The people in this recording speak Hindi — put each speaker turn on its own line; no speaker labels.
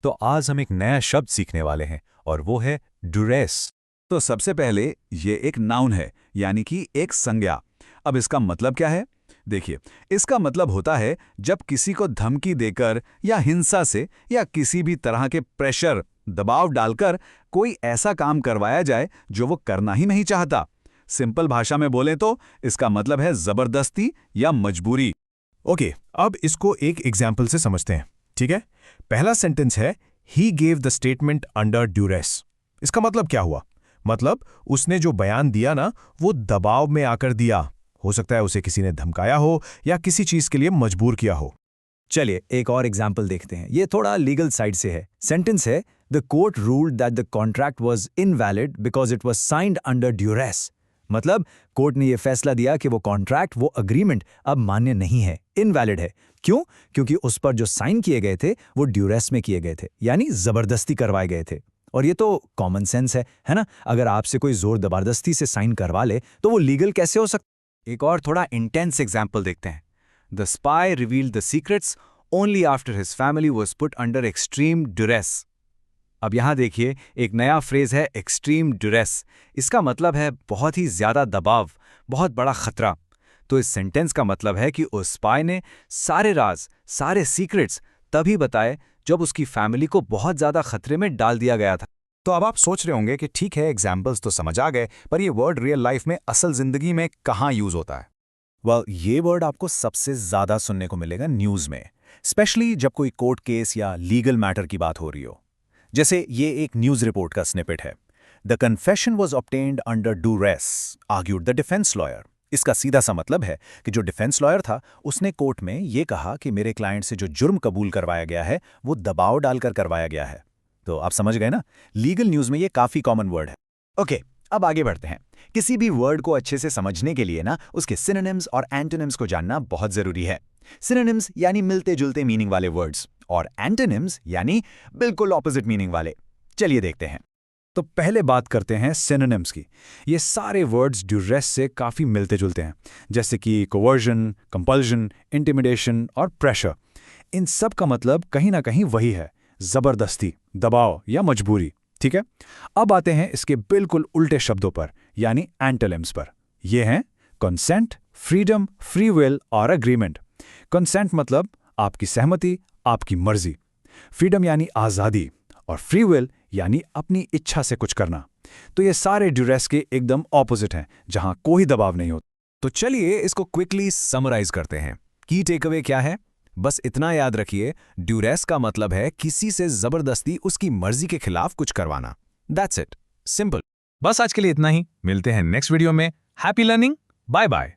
तो आज हम एक नया शब्द सीखने वाले हैं और वो है ड्यूरेस।
तो सबसे पहले ये एक नाउन है, यानी कि एक संज्ञा। अब इसका मतलब क्या है? देखिए, इसका मतलब होता है जब किसी को धमकी देकर या हिंसा से या किसी भी तरह के प्रेशर, दबाव डालकर कोई ऐसा काम करवाया जाए जो वो करना ही नहीं चाहता। सिंपल भाषा में बोलें तो इसका मतलब है जबरदस्ती या मजबूरी।
ओके, अब इसको एक एग्जाम्पल से समझते हैं, ठीक है। पहला सेंटेंस है he gave the statement under duress. इसका मतलब क्या हुआ? मतलब उसने जो बयान दिया ना, वो दबाव में आकर दिया। हो सकता है उसे किसी ने धमकाया हो या किसी चीज के लिए मजबूर किया हो।
चलिए एक और एग्जाम्पल देखते हैं। ये थोड़ा लीगल साइड से है। सेंटेंस है the court ruled that the contract was invalid because it was signed under duress. मतलब कोर्ट ने यह फैसला दिया कि वो कॉन्ट्रैक्ट, वो अग्रीमेंट अब मान्य नहीं है, इनवैलिड है। क्यों? क्योंकि उस पर जो साइन किए गए थे वो ड्यूरेस में किए गए थे, यानी जबरदस्ती करवाए गए थे। और ये तो कॉमन सेंस है ना? अगर आपसे कोई जोर जबरदस्ती से साइन करवा ले तो वो लीगल कैसे हो सकता?
एक और थोड़ा इंटेंस एग्जाम्पल देखते हैं। The spy revealed the secrets only after his family was put under extreme duress. अब यहां देखिए, एक नया फ्रेज है एक्सट्रीम ड्यूरेस। इसका मतलब है बहुत ही ज्यादा दबाव, बहुत बड़ा खतरा। तो इस सेंटेंस का मतलब है कि उस स्पाई ने सारे राज, सारे सीक्रेट्स तभी बताए जब उसकी फैमिली को बहुत ज्यादा खतरे में डाल दिया गया था।
तो अब आप सोच रहे होंगे कि ठीक है, एग्जाम्पल्स तो समझ आ गए, पर ये वर्ड रियल लाइफ में, असल जिंदगी में कहाँ यूज होता है? वेल, ये वर्ड आपको सबसे ज्यादा सुनने को मिलेगा न्यूज में, स्पेशली जब कोई कोर्ट केस या लीगल मैटर की बात हो रही हो। जैसे ये एक न्यूज रिपोर्ट का स्निपेट है। The confession was obtained under duress, argued the defence lawyer. इसका सीधा सा मतलब है कि जो डिफेंस लॉयर था उसने कोर्ट में ये कहा कि मेरे क्लाइंट से जो जुर्म कबूल करवाया गया है वो दबाव डालकर करवाया गया है। तो आप समझ गए ना, लीगल न्यूज में ये काफी कॉमन वर्ड है।
ओके, अब आगे बढ़ते हैं। किसी भी वर्ड को अच्छे से समझने के लिए ना उसके सिनोनिम्स और एंटोनिम्स को जानना बहुत जरूरी है। सिनोनिम्स यानी मिलते जुलते मीनिंग वाले वर्ड्स, और एंटोनिम्स यानी बिल्कुल ऑपोजिट मीनिंग वाले। चलिए देखते हैं।
तो पहले बात करते हैं सिनोनिम्स की। ये सारे वर्ड्स ड्यूरेस से काफी मिलते जुलते हैं, जैसे कि कोवर्जन, कंपल्जन, इंटिमिडेशन और प्रेशर। इन सब का मतलब कहीं ना कहीं वही है, जबरदस्ती, दबाव या मजबूरी। ठीक है, अब आते हैं इसके बिल्कुल उल्टे शब्दों पर, यानी एंटोनिम्स पर। ये हैं कंसेंट, फ्रीडम, फ्री विल और अग्रीमेंट। कंसेंट मतलब आपकी सहमति, आपकी मर्जी। फ्रीडम यानी आज़ादी, और फ्री विल यानी अपनी इच्छा से कुछ करना। तो ये सारे ड्यूरेस के एकदम ऑपोजिट हैं, जहां कोई दबाव नहीं होता।
तो चलिए इसको क्विकली समराइज करते हैं। की टेकअवे क्या है? बस इतना याद रखिए, ड्यूरेस का मतलब है किसी से जबरदस्ती उसकी मर्जी के खिलाफ कुछ करवाना। That's it, simple. बस आज के लिए इतना ही। मिलते हैं नेक्स्ट वीडियो में। Happy learning, bye bye.